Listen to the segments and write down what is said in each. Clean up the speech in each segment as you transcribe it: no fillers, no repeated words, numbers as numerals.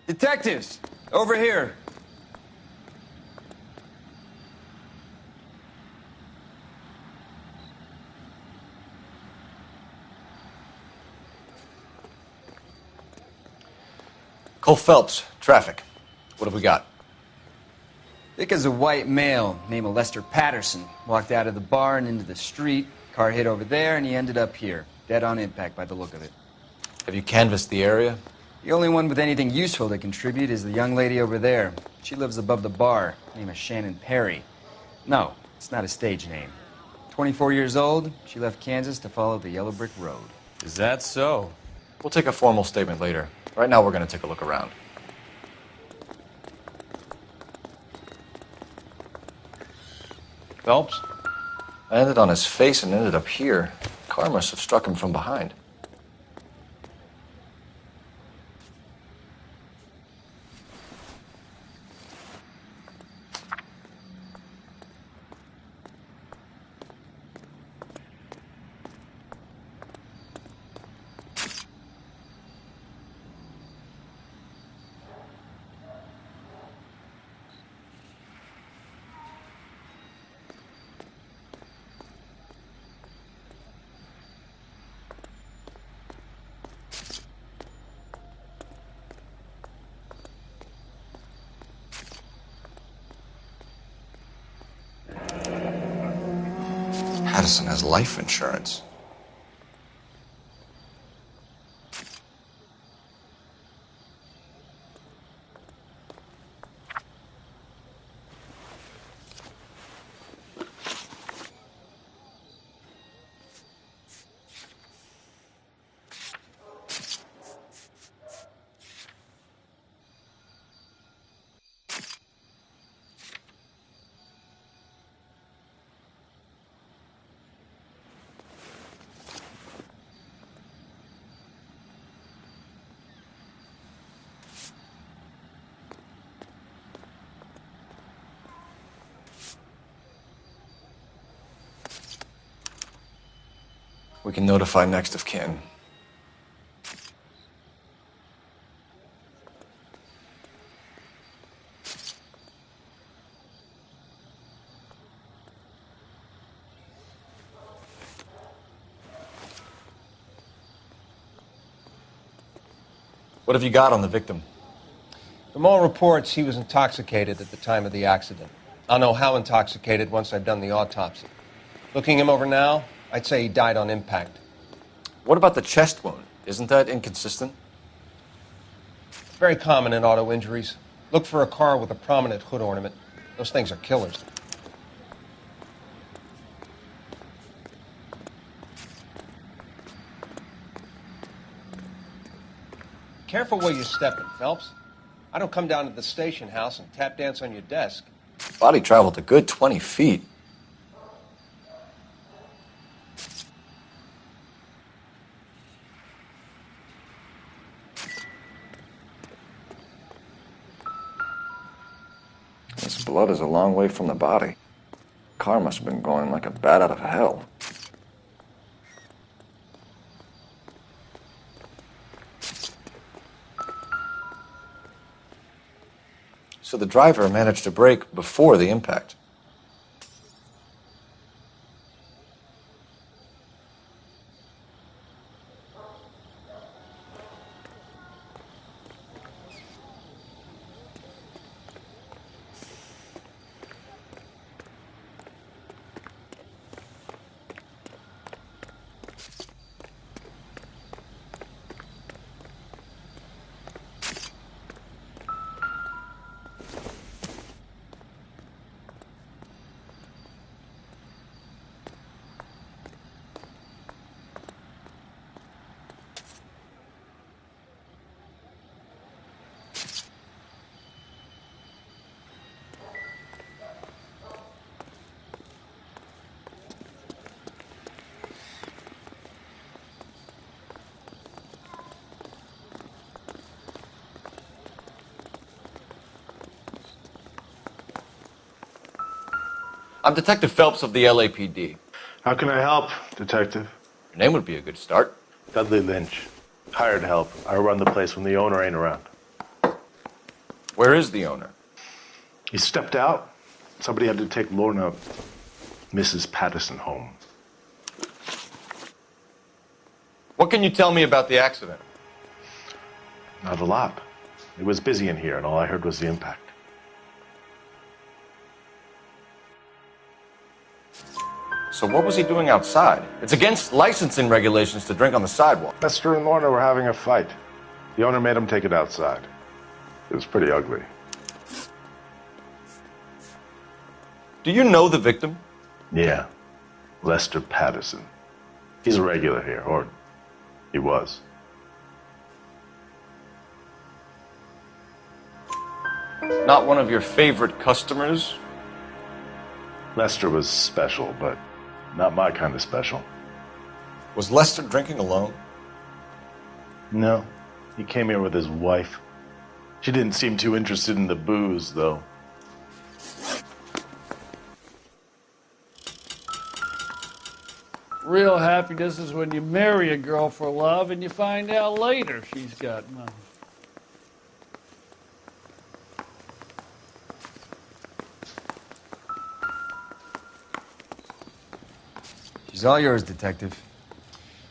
Detectives, over here. Cole Phelps, traffic. What have we got? Vic is a white male named Lester Patterson. Walked out of the bar and into the street. Car hit over there, and he ended up here. Dead on impact by the look of it. Have you canvassed the area? The only one with anything useful to contribute is the young lady over there. She lives above the bar. Name is Shannon Perry. No, it's not a stage name. 24 years old, she left Kansas to follow the Yellow Brick Road. Is that so? We'll take a formal statement later. Right now, we're going to take a look around. Phelps? Landed on his face and ended up here. Car must have struck him from behind. Patterson has life insurance. We can notify next of kin. What have you got on the victim? From all reports, he was intoxicated at the time of the accident. I'll know how intoxicated once I've done the autopsy. Looking him over now, I'd say he died on impact. What about the chest wound? Isn't that inconsistent? Very common in auto injuries. Look for a car with a prominent hood ornament. Those things are killers. Careful where you're stepping, Phelps. I don't come down to the station house and tap dance on your desk. Body traveled a good 20 feet. This blood is a long way from the body. Car must have been going like a bat out of hell. So the driver managed to brake before the impact. I'm Detective Phelps of the LAPD. How can I help, Detective? Your name would be a good start. Dudley Lynch. Hired help. I run the place when the owner ain't around. Where is the owner? He stepped out. Somebody had to take Lorna, Mrs. Patterson, home. What can you tell me about the accident? Not a lot. It was busy in here, and all I heard was the impact. So what was he doing outside? It's against licensing regulations to drink on the sidewalk. Lester and Lorna were having a fight. The owner made him take it outside. It was pretty ugly. Do you know the victim? Yeah. Lester Patterson. He's a regular here, or he was. Not one of your favorite customers? Lester was special, but not my kind of special. Was Lester drinking alone? No. He came here with his wife. She didn't seem too interested in the booze, though. Real happiness is when you marry a girl for love and you find out later she's got money. She's all yours, Detective.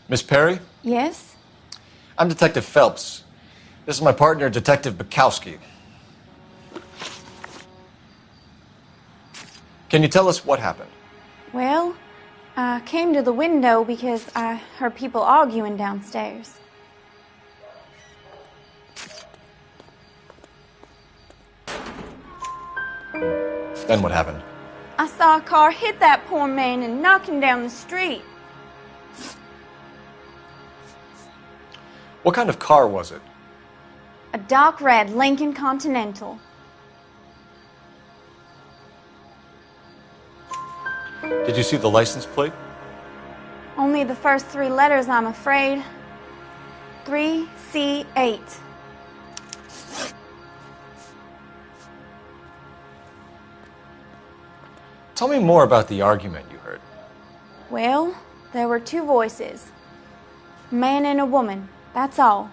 Miss Perry? Yes? I'm Detective Phelps. This is my partner, Detective Bukowski. Can you tell us what happened? Well, I came to the window because I heard people arguing downstairs. Then what happened? I saw a car hit that poor man and knock him down the street. What kind of car was it? A dark red Lincoln Continental. Did you see the license plate? Only the first three letters, I'm afraid. 3C8. Tell me more about the argument you heard. Well, there were two voices. A man and a woman, that's all.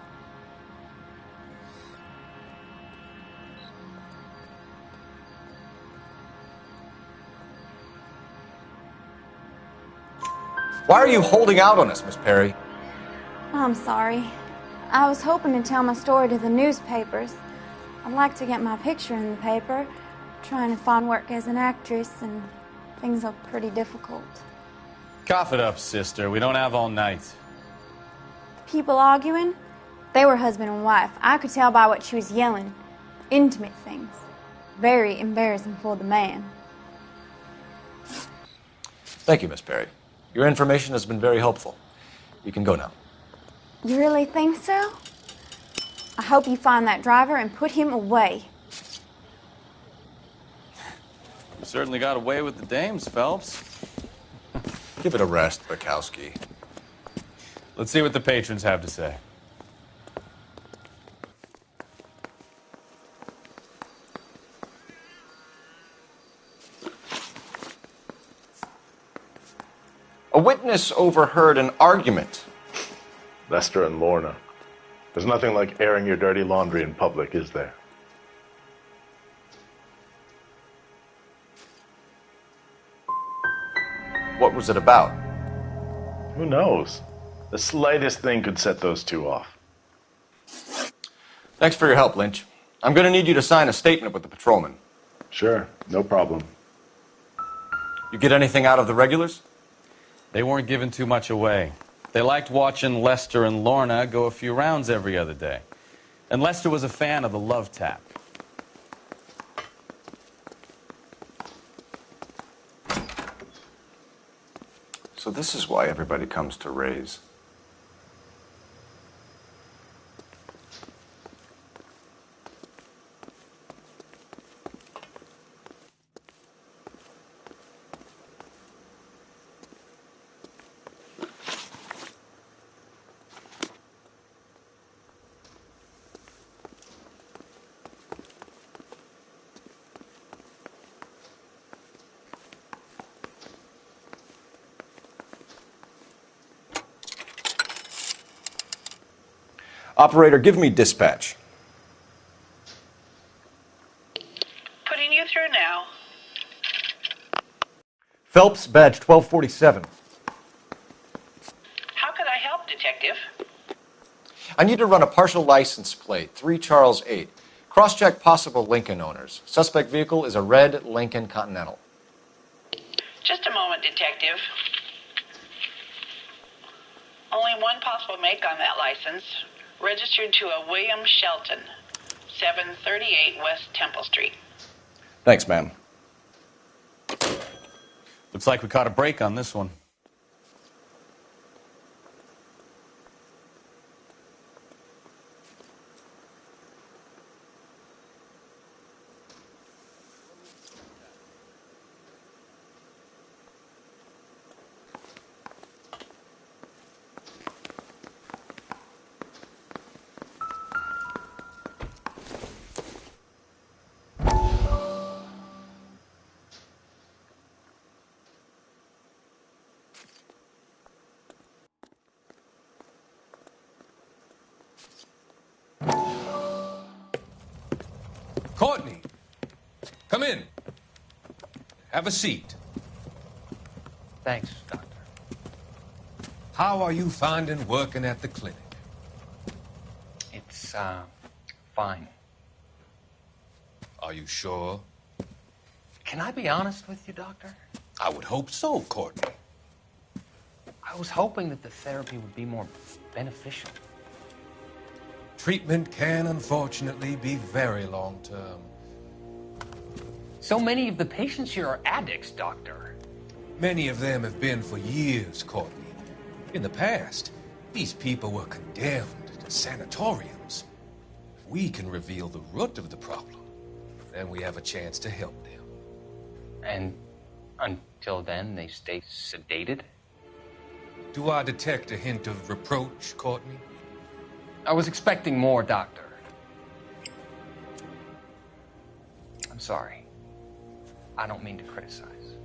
Why are you holding out on us, Miss Perry? I'm sorry. I was hoping to tell my story to the newspapers. I'd like to get my picture in the paper. Trying to find work as an actress, and things are pretty difficult. Cough it up, sister. We don't have all night. People arguing? They were husband and wife. I could tell by what she was yelling. Intimate things. Very embarrassing for the man. Thank you, Miss Perry. Your information has been very helpful. You can go now. You really think so? I hope you find that driver and put him away. You certainly got away with the dames, Phelps. Give it a rest, Bukowski. Let's see what the patrons have to say. A witness overheard an argument. Lester and Lorna. There's nothing like airing your dirty laundry in public, is there? What was it about? Who knows? The slightest thing could set those two off. Thanks for your help, Lynch. I'm going to need you to sign a statement with the patrolman. Sure, no problem. You get anything out of the regulars? They weren't giving too much away. They liked watching Lester and Lorna go a few rounds every other day. And Lester was a fan of the love tap. So this is why everybody comes to Ray's. Operator, give me dispatch. Phelps, badge 1247. How could I help, Detective? I need to run a partial license plate, 3 Charles 8. Cross-check possible Lincoln owners. Suspect vehicle is a red Lincoln Continental. Just a moment, Detective. Only one possible make on that license. Registered to a William Shelton, 738 West Temple Street. Thanks, ma'am. Looks like we caught a break on this one. Courtney, come in. Have a seat. Thanks, Doctor. How are you finding working at the clinic? It's, fine. Are you sure? Can I be honest with you, Doctor? I would hope so, Courtney. I was hoping that the therapy would be more beneficial. Treatment can, unfortunately, be very long-term. So many of the patients here are addicts, Doctor. Many of them have been for years, Courtney. In the past, these people were condemned to sanatoriums. If we can reveal the root of the problem, then we have a chance to help them. And until then, they stay sedated? Do I detect a hint of reproach, Courtney? I was expecting more, Doctor. I'm sorry. I don't mean to criticize.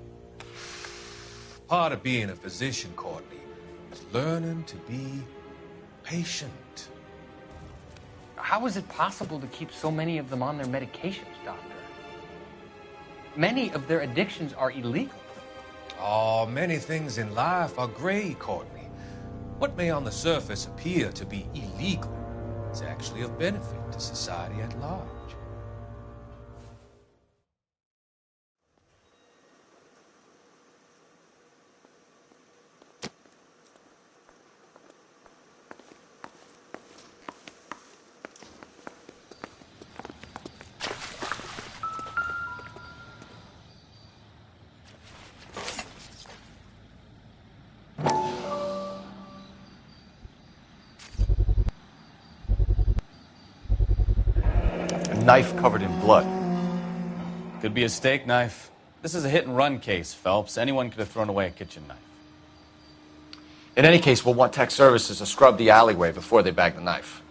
Part of being a physician, Courtney, is learning to be patient. How is it possible to keep so many of them on their medications, Doctor? Many of their addictions are illegal. Oh, many things in life are gray, Courtney. What may on the surface appear to be illegal is actually of benefit to society at large. Knife covered in blood. Could be a steak knife. This is a hit-and-run case, Phelps. Anyone could have thrown away a kitchen knife. In any case, we'll want tech services to scrub the alleyway before they bag the knife.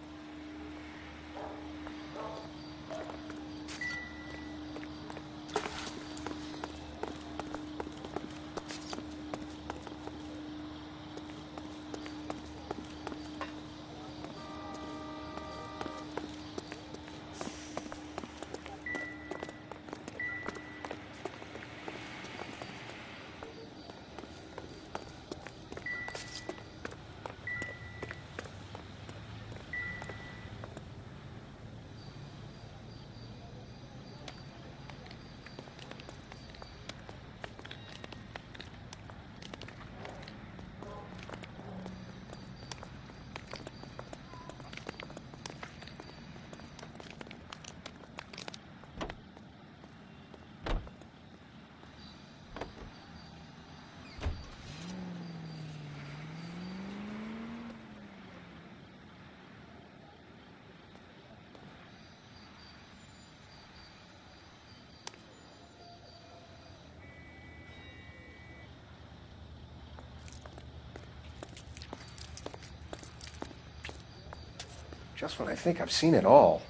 Just when I think I've seen it all.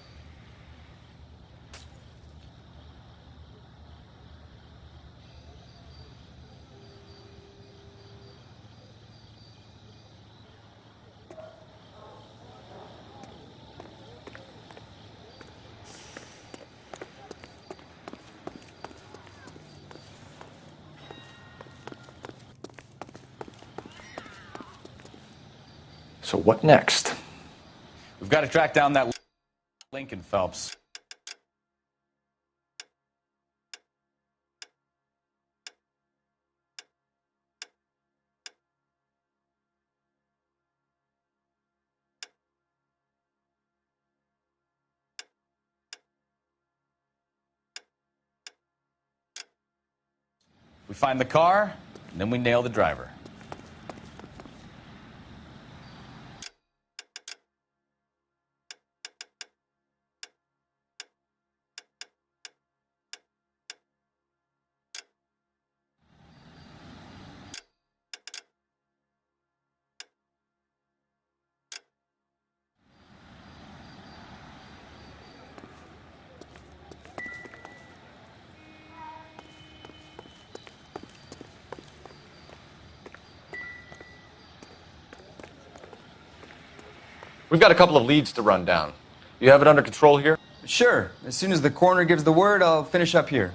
So what next? We've got to track down that Lincoln Phelps. We find the car, and then we nail the driver. We've got a couple of leads to run down. You have it under control here? Sure. As soon as the coroner gives the word, I'll finish up here.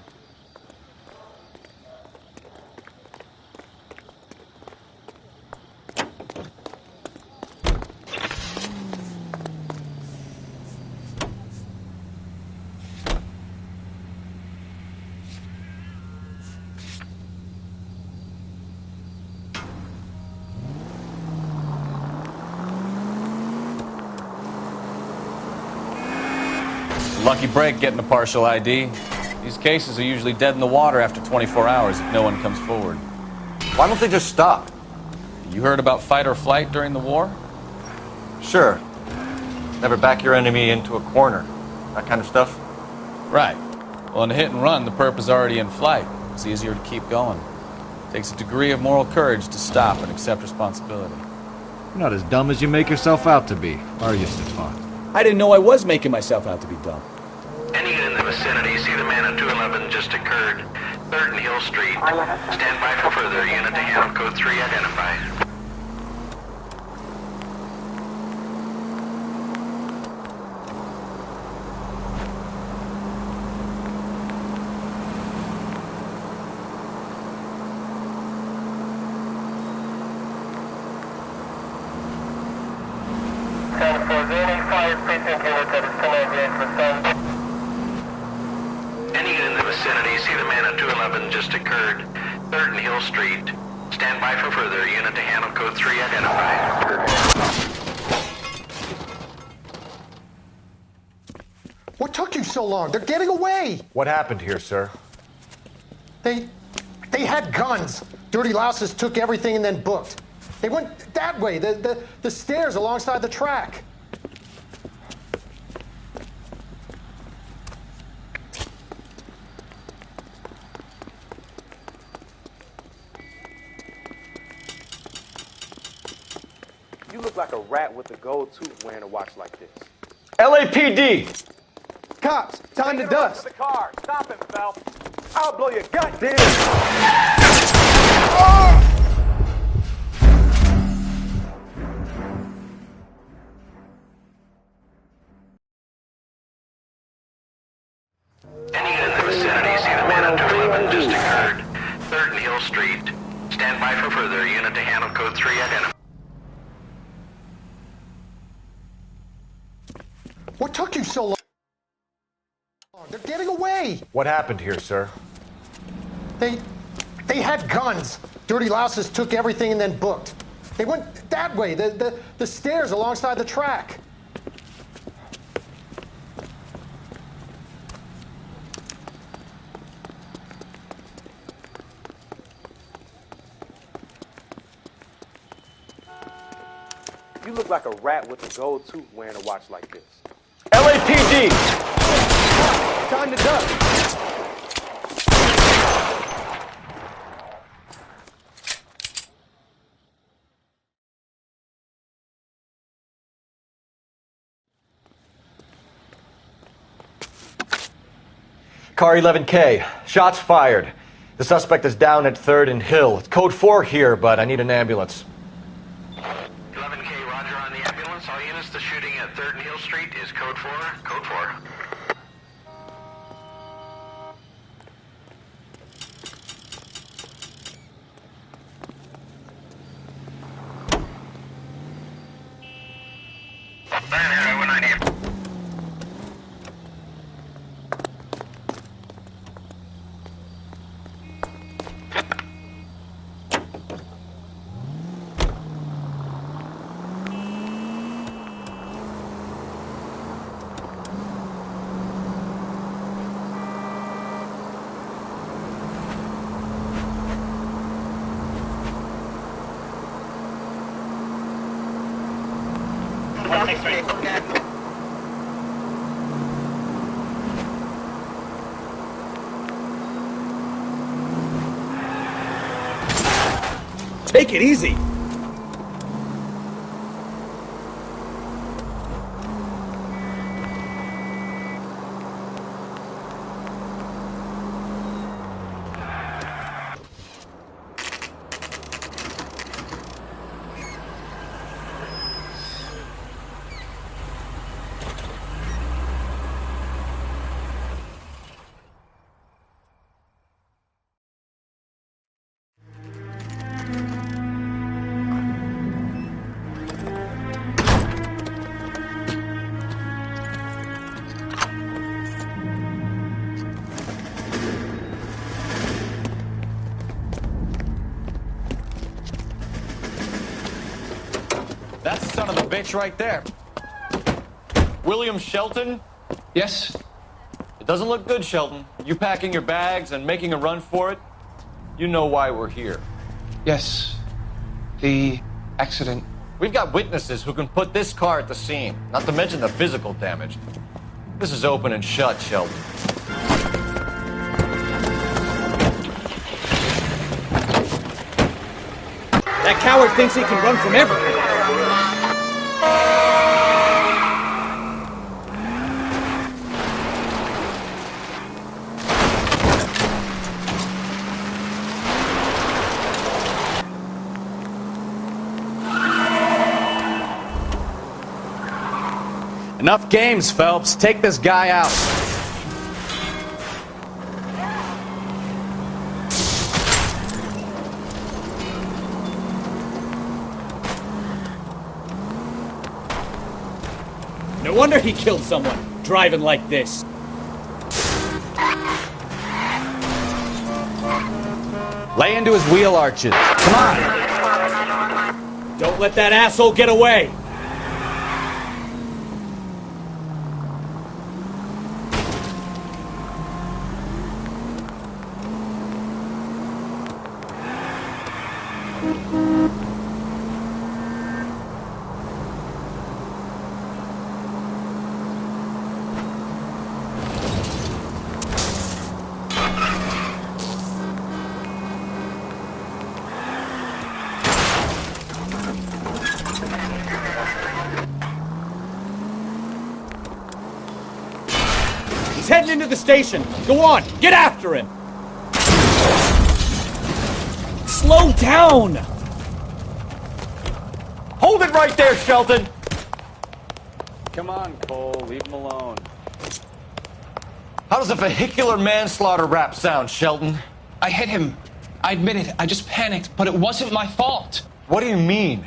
Lucky break getting a partial ID. These cases are usually dead in the water after 24 hours if no one comes forward. Why don't they just stop? You heard about fight or flight during the war? Sure. Never back your enemy into a corner. That kind of stuff? Right. Well, in a hit and run, the perp is already in flight. It's easier to keep going. Takes a degree of moral courage to stop and accept responsibility. You're not as dumb as you make yourself out to be, are you, Stefan? I didn't know I was making myself out to be dumb. Any unit in the vicinity, see the man at 211 just occurred. 3rd and Hill Street. Stand by for further. Unit to handle code 3 identified. Any unit in the vicinity, see the man at 211 just occurred. 3rd and Hill Street. Stand by for further. Unit to handle code 3 identified. What took you so long? They're getting away. What happened here, sir? They had guns. Dirty louses took everything and then booked. They went that way, the stairs alongside the track. You look like a rat with a gold tooth wearing a watch like this. LAPD! Cops, time to dust. The car. Stop him, Phelps. I'll blow your goddamn. Any unit in the vicinity, see the man at 211 just occurred. 3rd and Hill Street. Stand by for further. Unit to handle code 3 identified. What took you so long? They're getting away. What happened here, sir? They had guns. Dirty louses took everything and then booked. They went that way, the stairs alongside the track. You look like a rat with a gold tooth wearing a watch like this. LAPD! Time to dust. Car 11K. Shots fired. The suspect is down at 3rd and Hill. It's code 4 here, but I need an ambulance. 11K, roger on the ambulance. All units, the shooting at 3rd and Hill Street is code 4. Code 4. Take it easy. That's the son of a bitch right there. William Shelton? Yes? It doesn't look good, Shelton. You packing your bags and making a run for it? You know why we're here. Yes. The accident. We've got witnesses who can put this car at the scene, not to mention the physical damage. This is open and shut, Shelton. That coward thinks he can run from everything. Enough games, Phelps. Take this guy out. No wonder he killed someone, driving like this. Lay into his wheel arches. Come on. Don't let that asshole get away. He's heading into the station. Go on, get after him. Slow down. Hold it right there, Shelton. Come on, Cole. Leave him alone. How does a vehicular manslaughter rap sound, Shelton? I hit him. I admit it. I just panicked, but it wasn't my fault. What do you mean?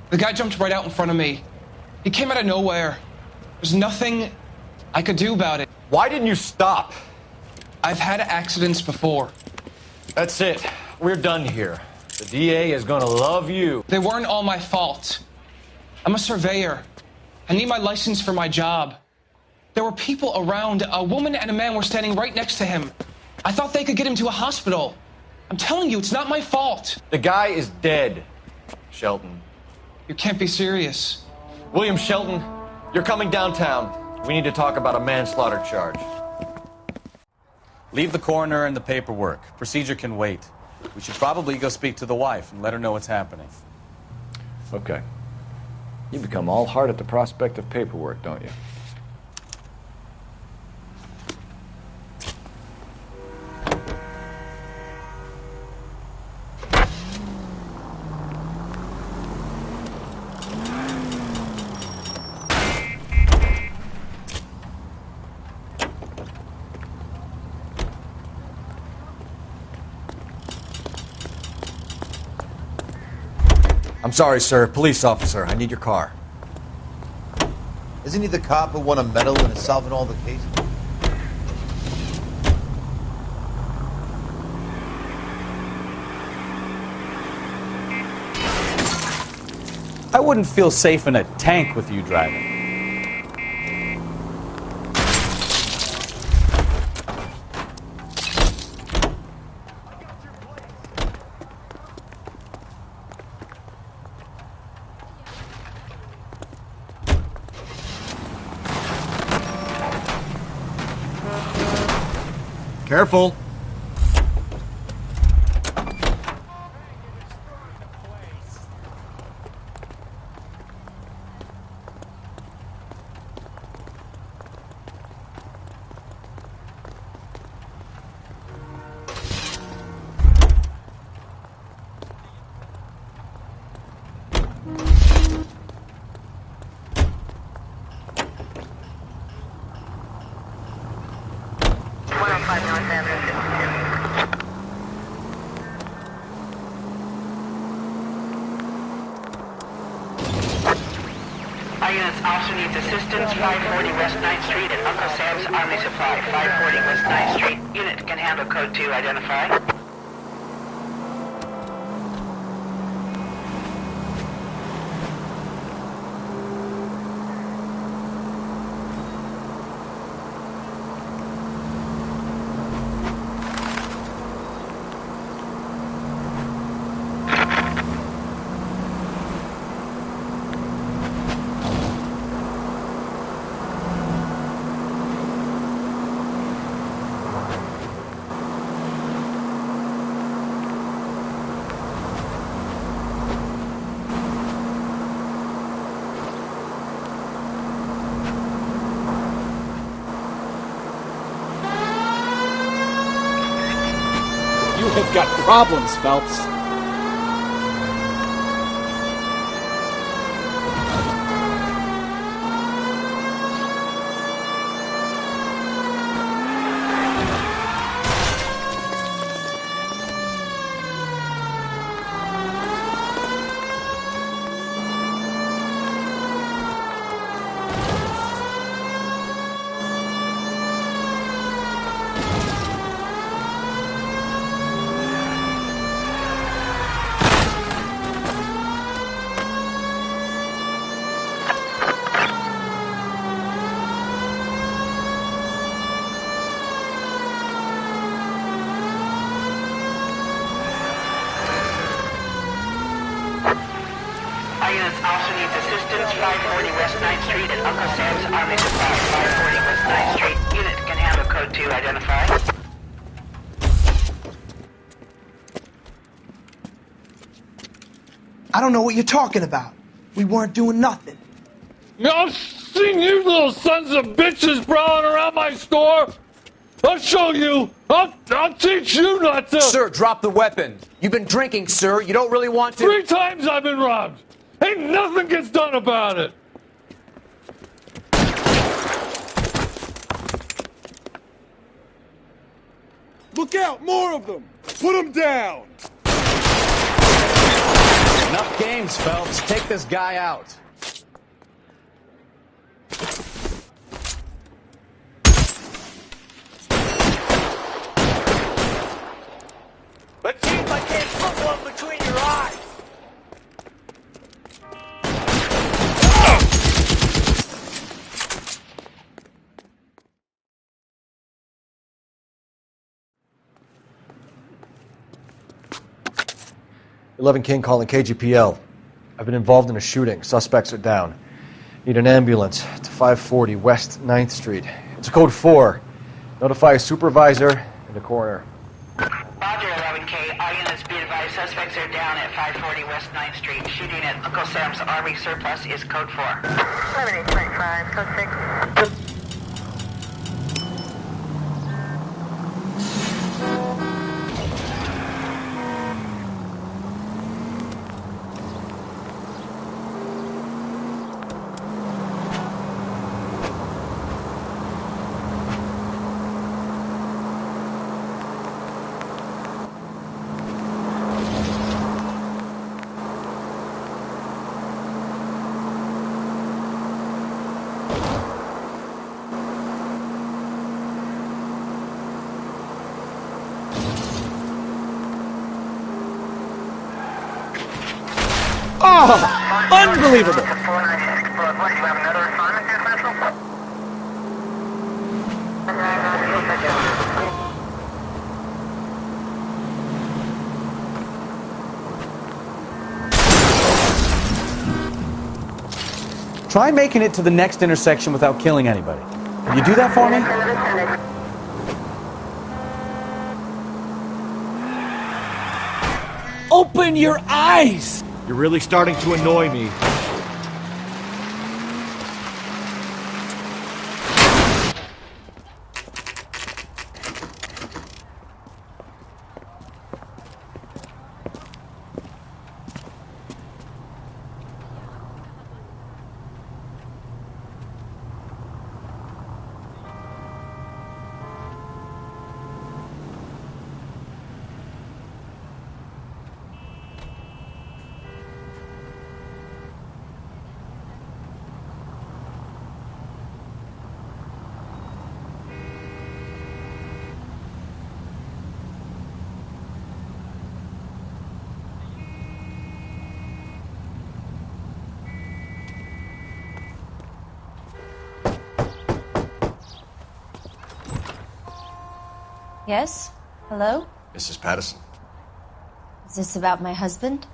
The guy jumped right out in front of me. He came out of nowhere. There's nothing I could do about it. Why didn't you stop? I've had accidents before. That's it. We're done here. The DA is gonna love you. They weren't all my fault. I'm a surveyor. I need my license for my job. There were people around. A woman and a man were standing right next to him. I thought they could get him to a hospital. I'm telling you, it's not my fault. The guy is dead, Shelton. You can't be serious. William Shelton, you're coming downtown. We need to talk about a manslaughter charge. Leave the coroner and the paperwork. Procedure can wait. We should probably go speak to the wife and let her know what's happening. Okay. You become all heart at the prospect of paperwork, don't you? I'm sorry, sir. Police officer, I need your car. Isn't he the cop who won a medal and is solving all the cases? I wouldn't feel safe in a tank with you driving. Careful. Our units also needs assistance. 540 West 9th Street at Uncle Sam's Army Supply. 540 West 9th Street. Unit can handle code 2. Identify. You have got problems, Phelps. Our units also needs assistance. 540 West 9th Street at Uncle Sam's Army Supply. 540 West 9th Street. Unit can handle code 2. Identify. I don't know what you're talking about. We weren't doing nothing. I've seen you little sons of bitches prowling around my store. I'll show you. I'll teach you not to. Sir, drop the weapon. You've been drinking, sir. You don't really want to. 3 times I've been robbed. Ain't nothing gets done about it. Look out! More of them! Put them down! Enough games, Phelps. Take this guy out. Let's see if I can't put one between your eyes. 11 King calling KGPL. I've been involved in a shooting. Suspects are down. Need an ambulance to 540 West 9th Street. It's a code 4. Notify a supervisor and a coroner. Roger, 11K. All units be advised. Suspects are down at 540 West 9th Street. Shooting at Uncle Sam's Army Surplus is code 4. 7825, code 6. Oh, unbelievable! Try making it to the next intersection without killing anybody. Will you do that for me? Open your eyes! You're really starting to annoy me. Yes? Hello? Mrs. Patterson. Is this about my husband?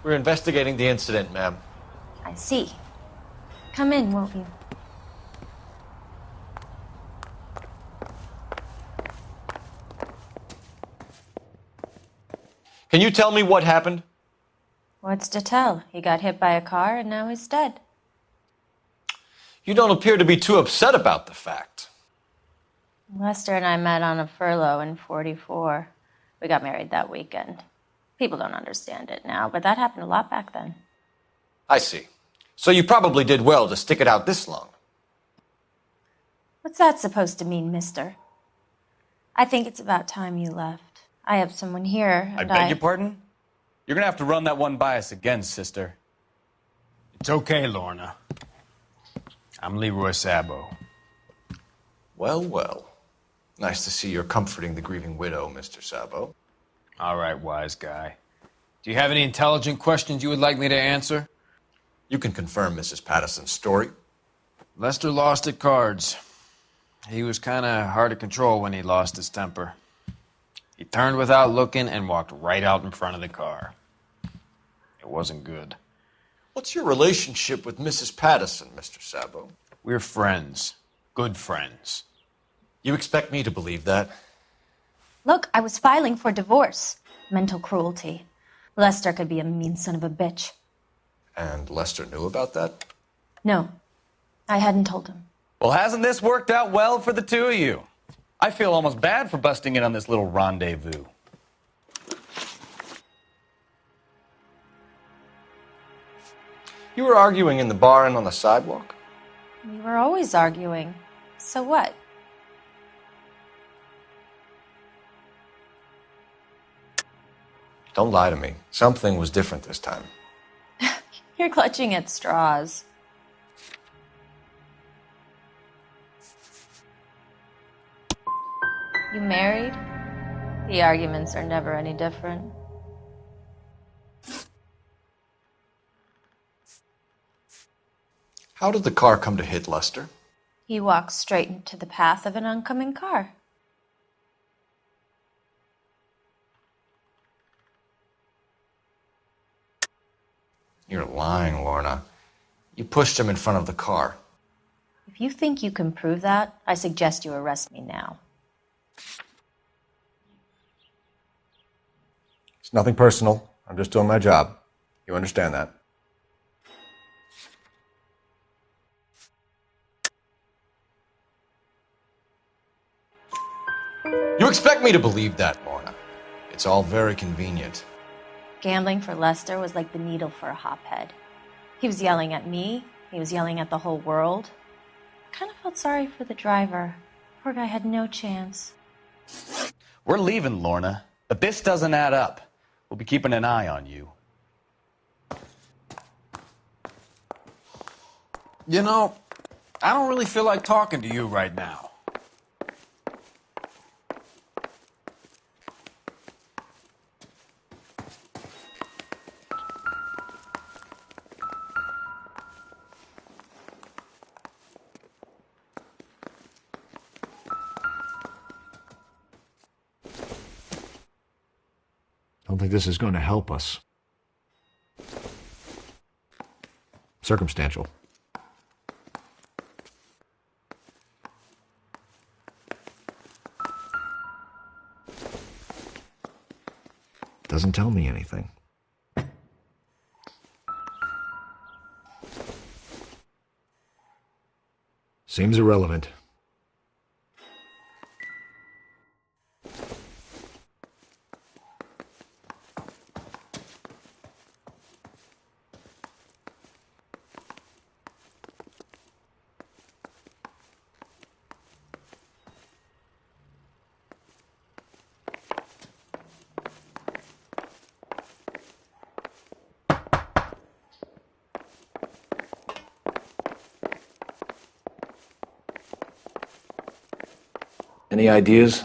We're investigating the incident, ma'am. I see. Come in, won't you? Can you tell me what happened? What's to tell? He got hit by a car and now he's dead. You don't appear to be too upset about the fact. Lester and I met on a furlough in 44. We got married that weekend. People don't understand it now, but that happened a lot back then. I see. So you probably did well to stick it out this long. What's that supposed to mean, mister? I think it's about time you left. I have someone here, I and beg your pardon? You're gonna have to run that one by us again, sister. It's okay, Lorna. I'm Leroy Sabo. Well, well. Nice to see you're comforting the grieving widow, Mr. Sabo. All right, wise guy. Do you have any intelligent questions you would like me to answer? You can confirm Mrs. Patterson's story. Lester lost at cards. He was kind of hard to control when he lost his temper. He turned without looking and walked right out in front of the car. It wasn't good. What's your relationship with Mrs. Patterson, Mr. Sabo? We're friends. Good friends. You expect me to believe that? Look, I was filing for divorce. Mental cruelty. Lester could be a mean son of a bitch. And Lester knew about that? No, I hadn't told him. Well, hasn't this worked out well for the two of you? I feel almost bad for busting in on this little rendezvous. You were arguing in the bar and on the sidewalk? We were always arguing. So what? Don't lie to me. Something was different this time. You're clutching at straws. You married? The arguments are never any different. How did the car come to hit Lester? He walked straight into the path of an oncoming car. You're lying, Lorna. You pushed him in front of the car. If you think you can prove that, I suggest you arrest me now. It's nothing personal. I'm just doing my job. You understand that? You expect me to believe that, Lorna. It's all very convenient. Gambling for Lester was like the needle for a hophead. He was yelling at me. He was yelling at the whole world. I kind of felt sorry for the driver. Poor guy had no chance. We're leaving, Lorna, but this doesn't add up. We'll be keeping an eye on you. You know, I don't really feel like talking to you right now. I don't think this is going to help us. Circumstantial. Doesn't tell me anything. Seems irrelevant. Any ideas?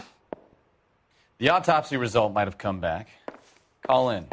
The autopsy result might have come back. Call in.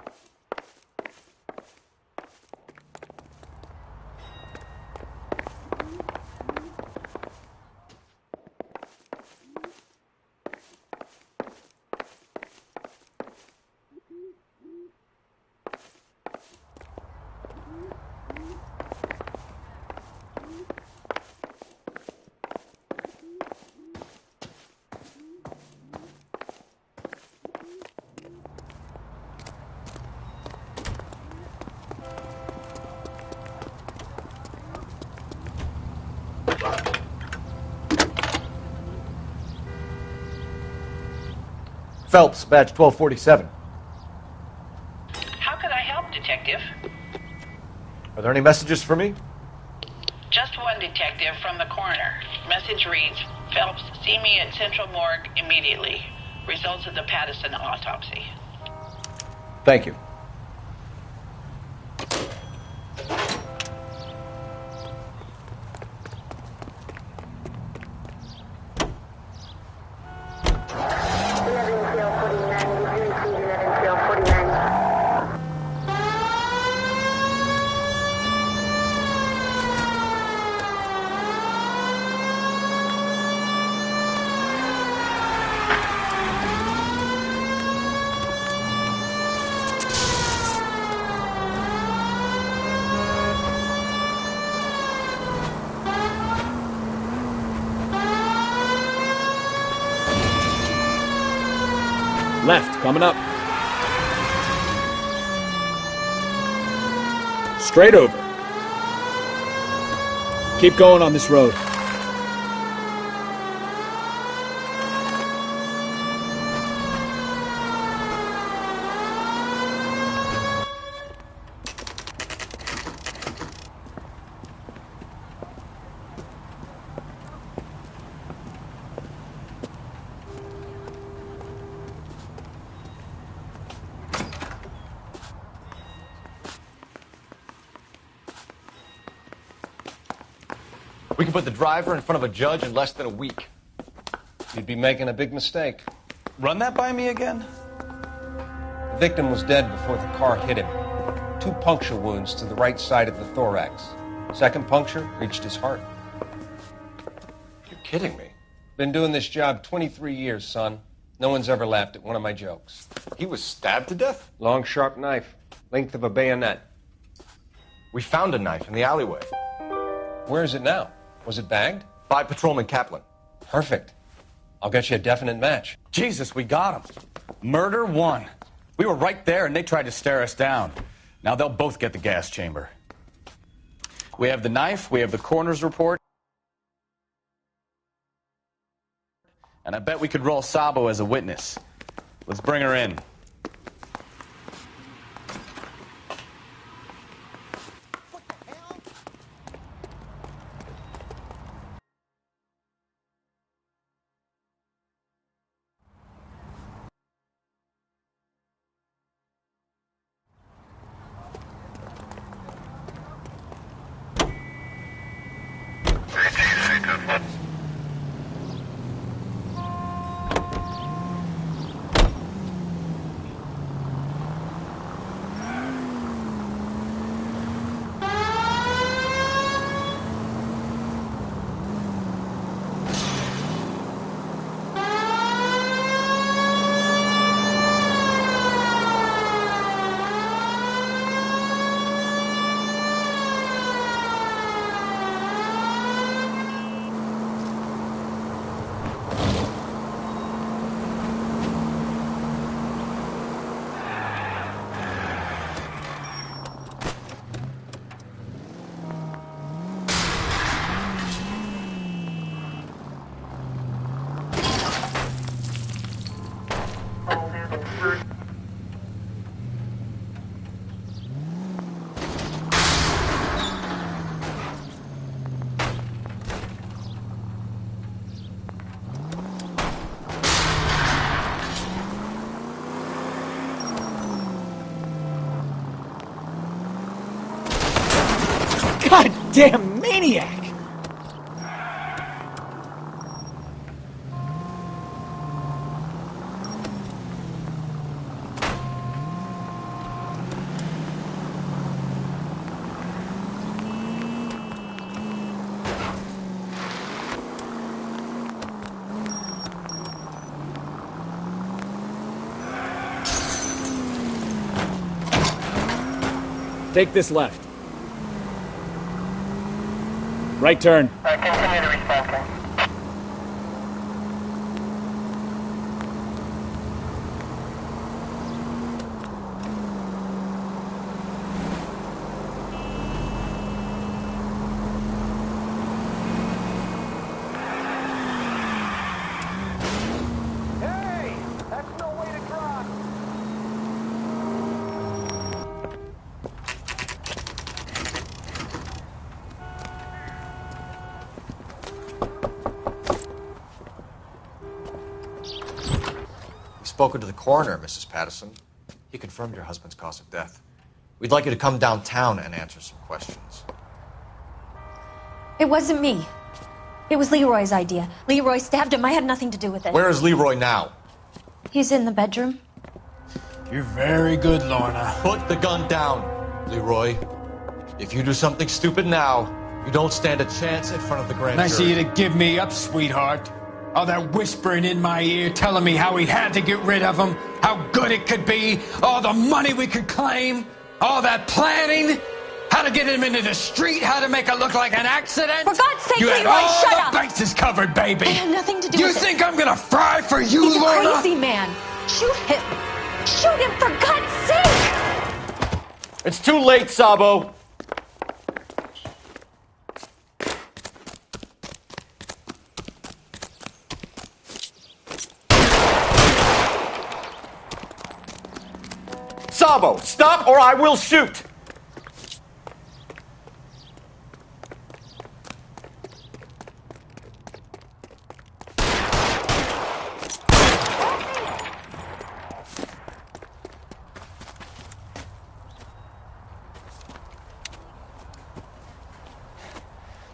Phelps, badge 1247. How can I help, Detective? Are there any messages for me? Just one, Detective, from the coroner. Message reads, Phelps, see me at Central Morgue immediately. Results of the Pattison autopsy. Thank you. Left, coming up. Straight over. Keep going on this road. We can put the driver in front of a judge in less than a week. You'd be making a big mistake. Run that by me again? The victim was dead before the car hit him. 2 puncture wounds to the right side of the thorax. Second puncture reached his heart. You're kidding me. Been doing this job 23 years, son. No one's ever laughed at one of my jokes. He was stabbed to death? Long, sharp knife. Length of a bayonet. We found a knife in the alleyway. Where is it now? Was it bagged? By Patrolman Kaplan. Perfect. I'll get you a definite match. Jesus, we got him. Murder 1. We were right there and they tried to stare us down. Now they'll both get the gas chamber. We have the knife, we have the coroner's report. And I bet we could roll Sabo as a witness. Let's bring her in. goddamn maniac! Take this left. Right turn. Continue to respond, sir. Hey, that's no way to drive. We've spoken to the coroner, Mrs. Patterson. He confirmed your husband's cause of death. We'd like you to come downtown and answer some questions. It wasn't me. It was Leroy's idea. Leroy stabbed him. I had nothing to do with it. Where is Leroy now? He's in the bedroom. You're very good, Lorna. Put the gun down, Leroy. If you do something stupid now, you don't stand a chance in front of the grand Nice of jury. you to give me up, sweetheart. All that whispering in my ear telling me how we had to get rid of him, how good it could be, all the money we could claim, all that planning, how to get him into the street, how to make it look like an accident. For God's sake, you had Leroy, all shut the up! bases covered, baby. I had nothing to do You with it. think I'm gonna fry for you, He's a Lorna? crazy man. Shoot him. Shoot him, for God's sake! It's too late, Sabo. Sabo, stop or I will shoot!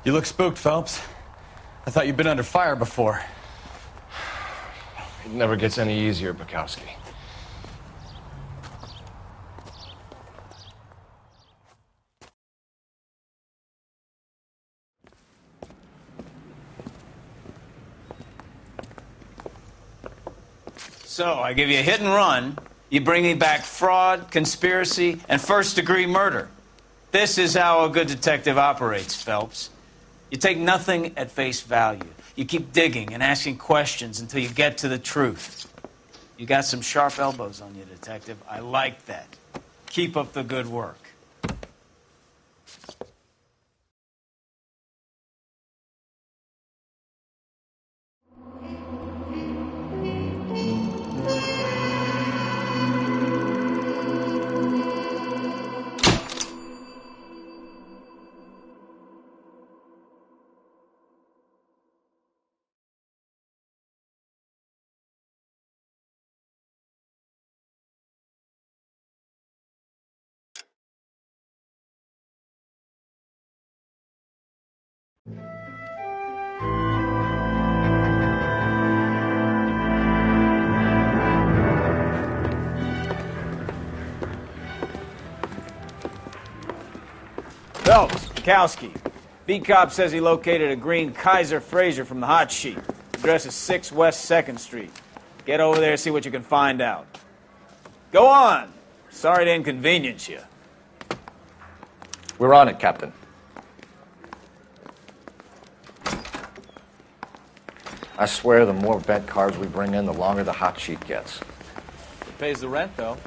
You look spooked, Phelps. I thought you'd been under fire before. It never gets any easier, Bukowski. So, I give you a hit and run. You bring me back fraud, conspiracy, and first-degree murder. This is how a good detective operates, Phelps. You take nothing at face value. You keep digging and asking questions until you get to the truth. You got some sharp elbows on you, detective. I like that. Keep up the good work. Phelps, Bukowski. V-Cop says he located a green Kaiser Fraser from the hot sheet. Address is 6 West 2nd Street. Get over there and see what you can find out. Go on. Sorry to inconvenience you. We're on it, Captain. I swear the more bent cars we bring in, the longer the hot sheet gets. It pays the rent, though.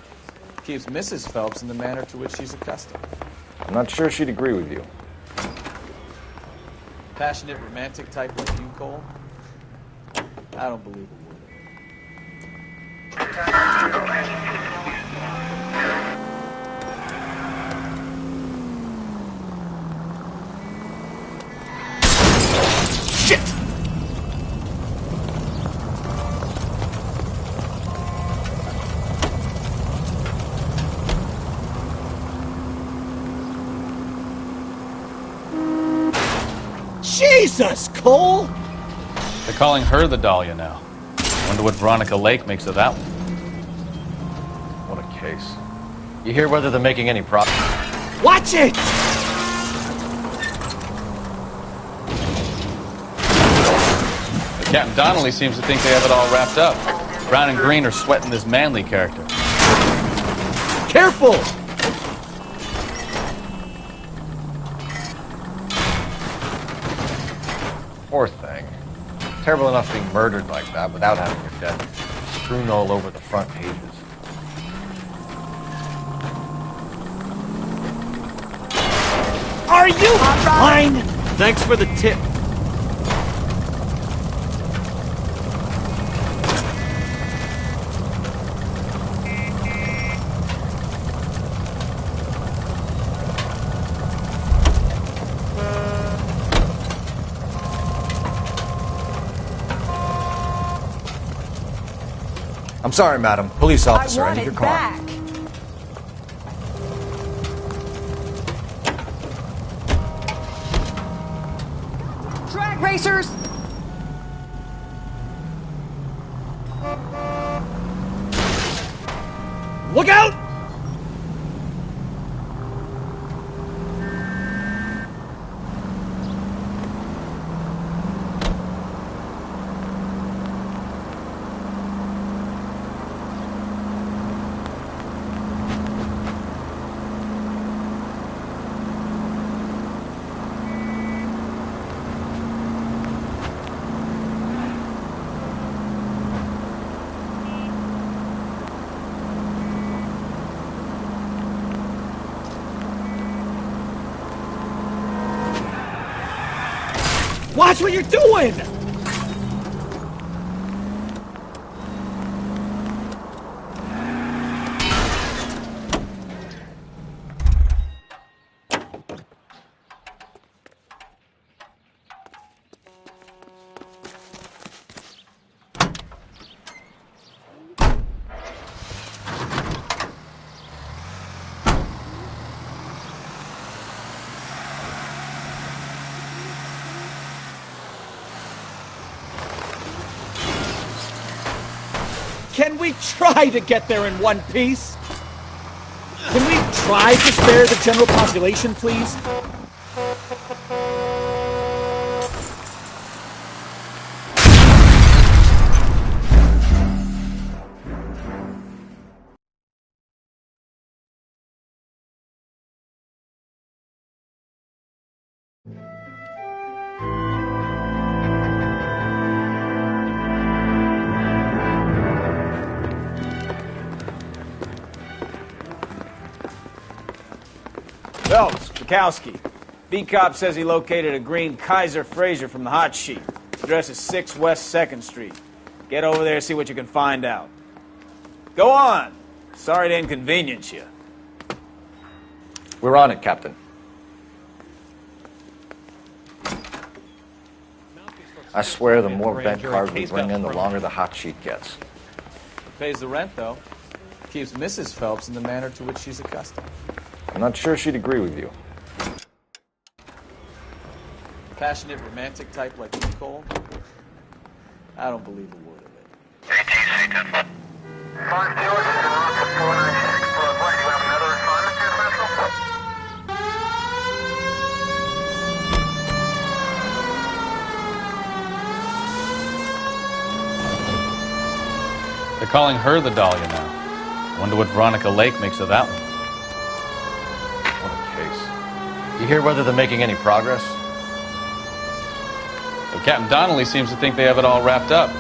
Keeps Mrs. Phelps in the manner to which she's accustomed. I'm not sure she'd agree with you. Passionate, romantic type like you, Cole? I don't believe a word. Shit! Jesus, Cole! They're calling her the Dahlia now. Wonder what Veronica Lake makes of that one. What a case. You hear whether they're making any progress? Watch it! Captain Donnelly seems to think they have it all wrapped up. Brown and Green are sweating this Manley character. Careful! Poor thing. Terrible enough being murdered like that without having your death strewn all over the front pages. Are you fine? Thanks for the tip. I'm sorry, madam. Police officer, I need your car. Back. Drag racers! Look out! Watch what you're doing! Can we try to get there in one piece? Can we try to spare the general population, please? Phelps, Bukowski. V-Cop says he located a green Kaiser Frazier from the hot sheet. Address is 6 West 2nd Street. Get over there, see what you can find out. Go on. Sorry to inconvenience you. We're on it, Captain. I swear the more bent cars we bring in, the longer the hot sheet gets. Pays the rent, though. Keeps Mrs. Phelps in the manner to which she's accustomed. I'm not sure she'd agree with you. Passionate, romantic type like you, Cole? I don't believe a word of it. ATC 10. 5 Steelers, this is Rocket 496 Broadway. Do you have another assignment here, Central? They're calling her the Dahlia now. Wonder what Veronica Lake makes of that one. What a case. You hear whether they're making any progress? Well, Captain Donnelly seems to think they have it all wrapped up.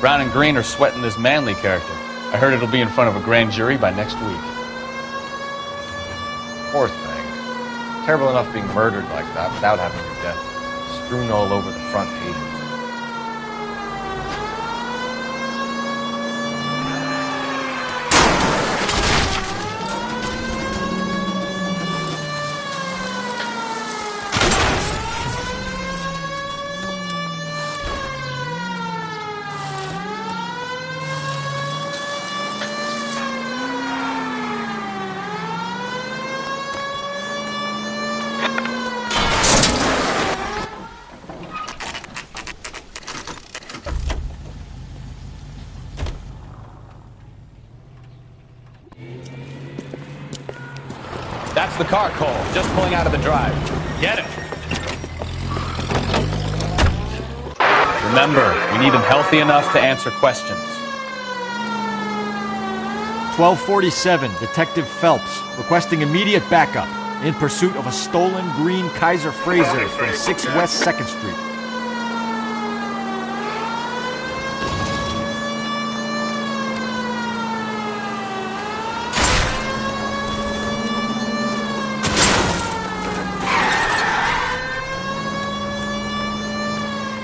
Brown and Green are sweating this Manley character. I heard it'll be in front of a grand jury by next week. Poor thing. Terrible enough being murdered like that without having your death strewn all over the front pages. That's the car, Cole. Just pulling out of the drive. Get it. Remember, we need him healthy enough to answer questions. 1247, Detective Phelps, requesting immediate backup in pursuit of a stolen green Kaiser Frazer from 6 West 2nd Street.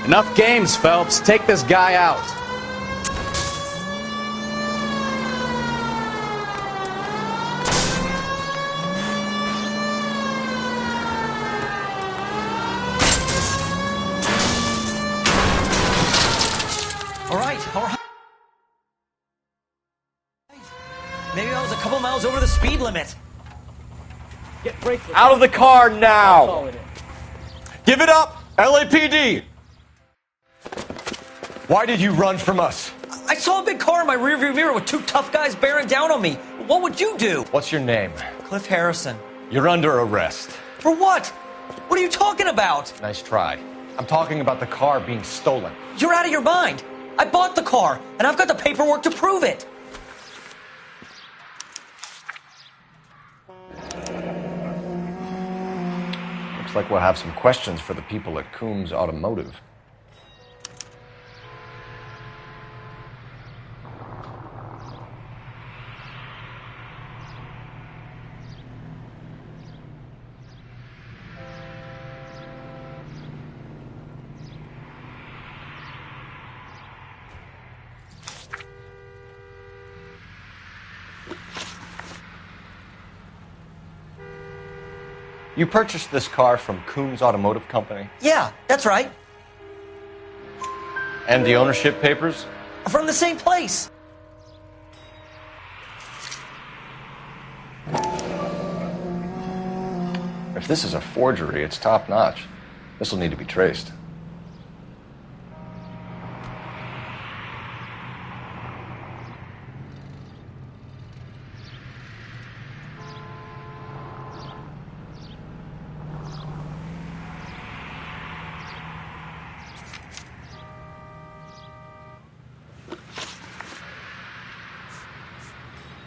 Enough games, Phelps. Take this guy out. All right. Maybe I was a couple miles over the speed limit. Get brakes. Out of the car now! Call it in. Give it up, LAPD! Why did you run from us? I saw a big car in my rearview mirror with two tough guys bearing down on me. What would you do? What's your name? Cliff Harrison. You're under arrest. For what? What are you talking about? Nice try. I'm talking about the car being stolen. You're out of your mind. I bought the car, and I've got the paperwork to prove it. Looks like we'll have some questions for the people at Coombs Automotive. You purchased this car from Coombs Automotive Company? Yeah, that's right. And the ownership papers? From the same place. If this is a forgery, it's top-notch. This will need to be traced.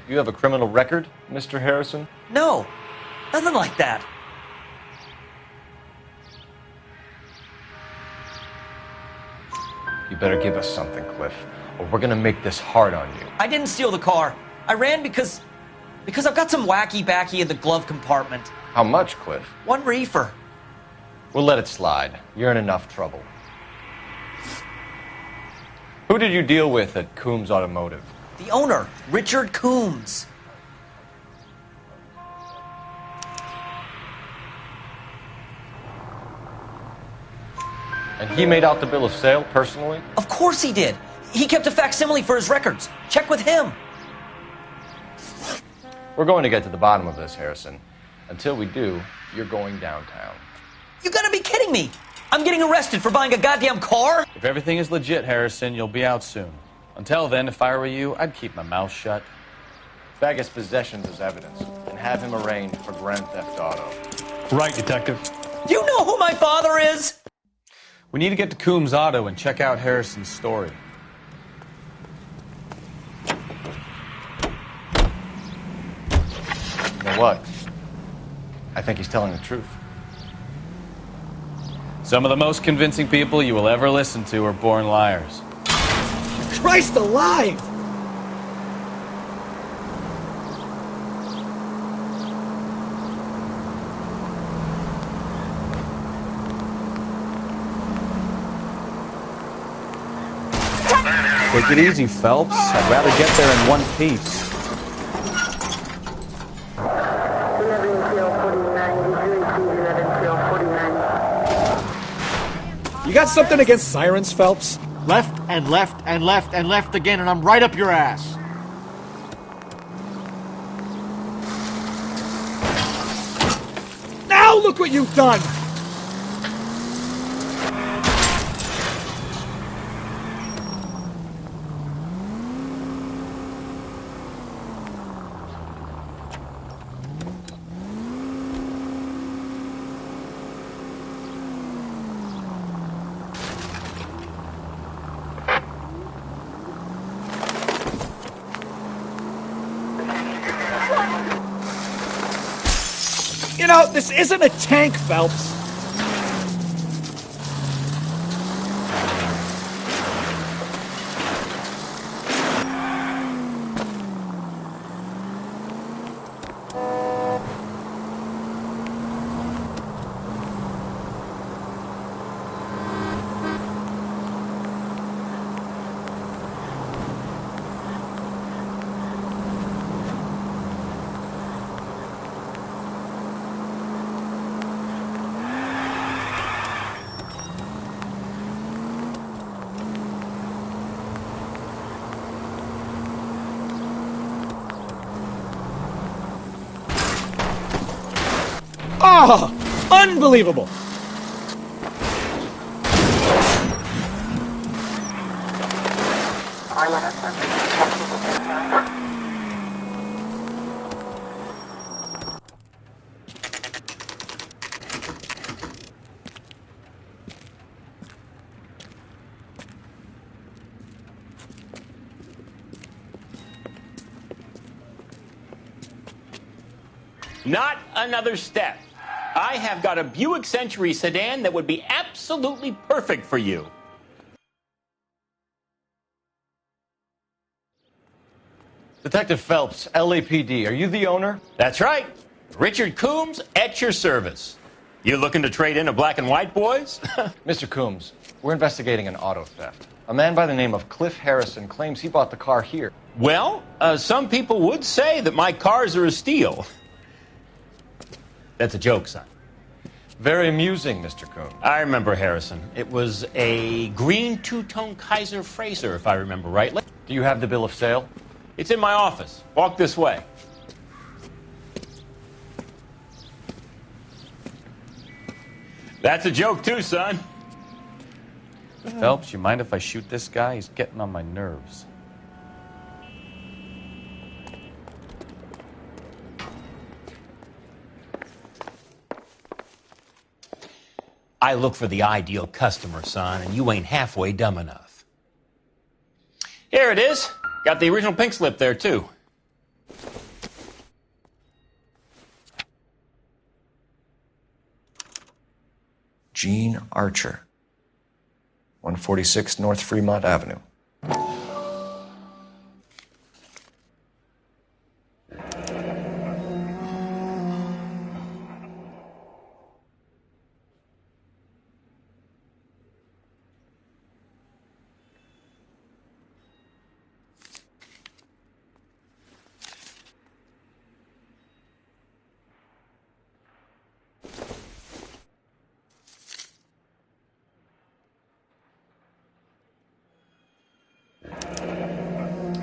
You have a criminal record, Mr. Harrison? No, nothing like that. You better give us something, Cliff, or we're gonna make this hard on you. I didn't steal the car. I ran because I've got some wacky backy in the glove compartment. How much, Cliff? 1 reefer. We'll let it slide. You're in enough trouble. Who did you deal with at Coombs Automotive? The owner, Richard Coombs. And he made out the bill of sale personally? Of course he did. He kept a facsimile for his records. Check with him. We're going to get to the bottom of this, Harrison. Until we do, you're going downtown. You gotta be kidding me. I'm getting arrested for buying a goddamn car? If everything is legit, Harrison, you'll be out soon. Until then, if I were you, I'd keep my mouth shut. Bag his possessions as evidence and have him arraigned for grand theft auto. Right, Detective. Do you know who my father is? We need to get to Coombs Auto and check out Harrison's story. You know what? I think he's telling the truth. Some of the most convincing people you will ever listen to are born liars. Christ alive! Take it easy, Phelps. I'd rather get there in one piece. You got something against sirens, Phelps? Left and left and left and left again, and I'm right up your ass. Now look what you've done! You know, this isn't a tank, Phelps. Oh, unbelievable. Not another step. I have got a Buick Century sedan that would be absolutely perfect for you. Detective Phelps, LAPD, are you the owner? That's right. Richard Coombs at your service. You looking to trade in a black and white, boys? Mr. Coombs, we're investigating an auto theft. A man by the name of Cliff Harrison claims he bought the car here. Well, some people would say that my cars are a steal. That's a joke, son. Very amusing, Mr. Coombs. I remember Harrison. It was a green two-tone Kaiser Frazer, if I remember rightly. Do you have the bill of sale? It's in my office. Walk this way. That's a joke, too, son. Phelps, you mind if I shoot this guy? He's getting on my nerves. I look for the ideal customer, son, and you ain't halfway dumb enough. Here it is. Got the original pink slip there, too. Gene Archer, 146 North Fremont Avenue.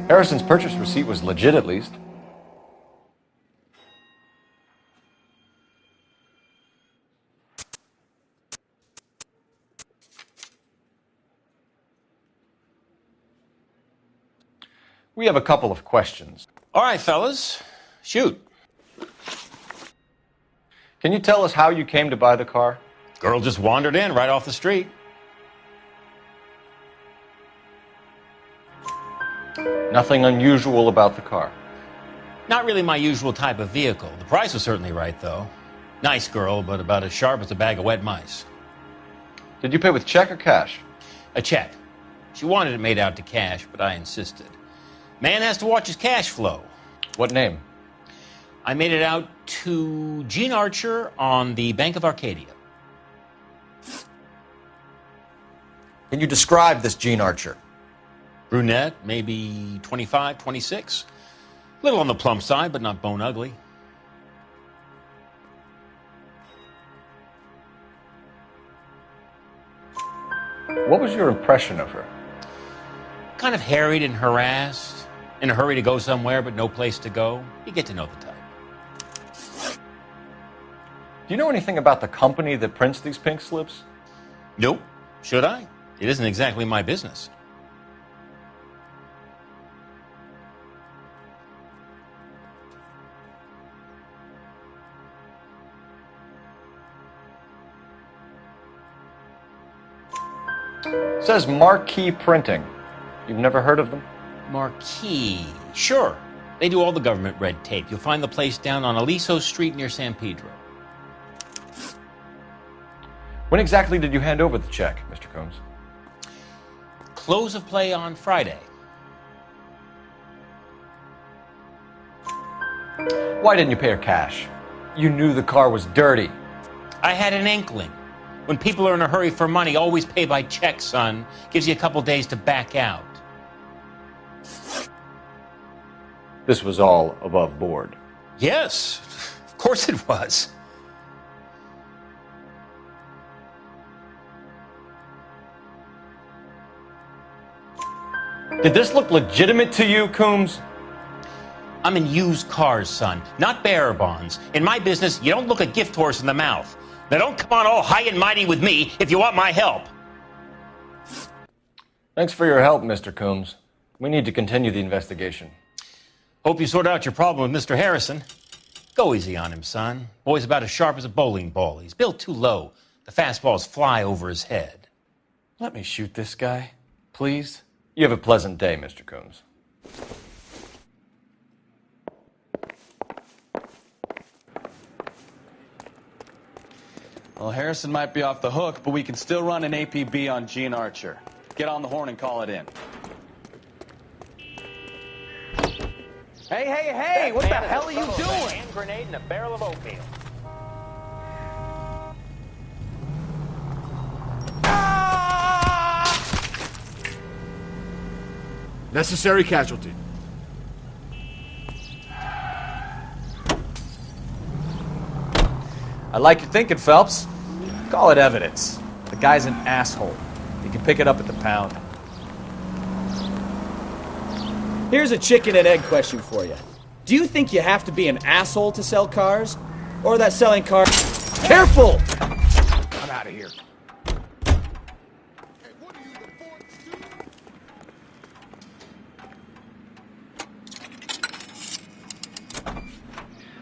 Harrison's purchase receipt was legit, at least. We have a couple of questions. All right, fellas. Shoot. Can you tell us how you came to buy the car? Girl just wandered in right off the street. Nothing unusual about the car. Not really my usual type of vehicle. The price was certainly right, though. Nice girl, but about as sharp as a bag of wet mice. Did you pay with check or cash? A check. She wanted it made out to cash, but I insisted. Man has to watch his cash flow. What name? I made it out to Gene Archer on the Bank of Arcadia. Can you describe this Gene Archer? Brunette, maybe 25, 26. Little on the plump side, but not bone ugly. What was your impression of her? Kind of harried and harassed. In a hurry to go somewhere, but no place to go. You get to know the type. Do you know anything about the company that prints these pink slips? Nope. Should I? It isn't exactly my business. It says Marquee Printing. You've never heard of them? Marquee. Sure. They do all the government red tape. You'll find the place down on Aliso Street near San Pedro. When exactly did you hand over the check, Mr. Combs? Close of play on Friday. Why didn't you pay her cash? You knew the car was dirty. I had an inkling. When people are in a hurry for money, always pay by check, son. Gives you a couple days to back out. This was all above board. Yes, of course it was. Did this look legitimate to you, Coombs? I'm in used cars, son, not bearer bonds. In my business, you don't look a gift horse in the mouth. Now don't come on all high and mighty with me if you want my help. Thanks for your help, Mr. Coombs. We need to continue the investigation. Hope you sort out your problem with Mr. Harrison. Go easy on him, son. Boy's about as sharp as a bowling ball. He's built too low. The fastballs fly over his head. Let me shoot this guy, please. You have a pleasant day, Mr. Coombs. Well, Harrison might be off the hook, but we can still run an APB on Gene Archer. Get on the horn and call it in. Hey, what the hell are you doing? A hand grenade and a barrel of oatmeal. Necessary casualty. I like your thinking, Phelps. Call it evidence. The guy's an asshole. You can pick it up at the pound. Here's a chicken and egg question for you. Do you think you have to be an asshole to sell cars? Or that selling cars... Careful! I'm out of here.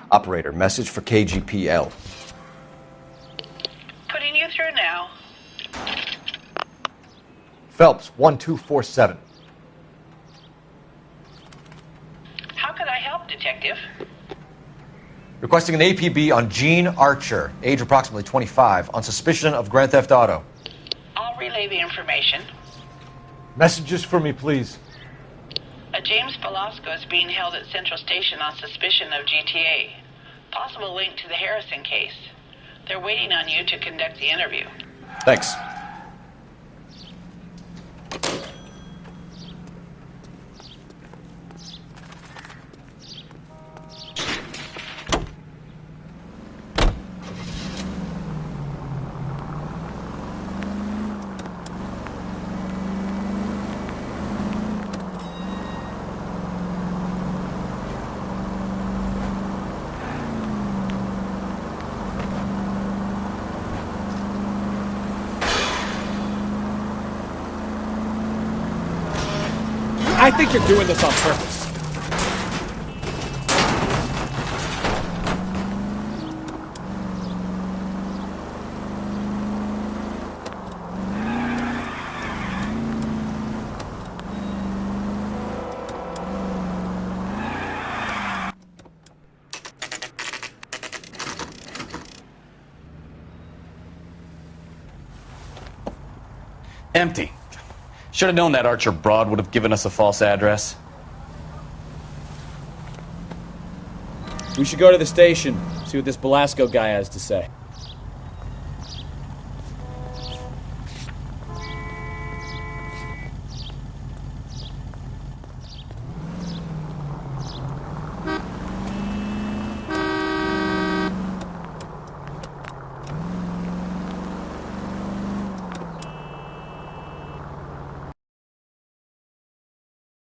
Operator, message for KGPL. Putting you through now. Phelps, 1247. How could I help, Detective? Requesting an APB on Gene Archer, age approximately 25, on suspicion of Grand Theft Auto. I'll relay the information. Messages for me, please. A James Velasco is being held at Central Station on suspicion of GTA. Possible link to the Harrison case. They're waiting on you to conduct the interview. Thanks. I think you're doing this on purpose. Empty. Should have known that Archer broad would have given us a false address. We should go to the station, see what this Velasco guy has to say.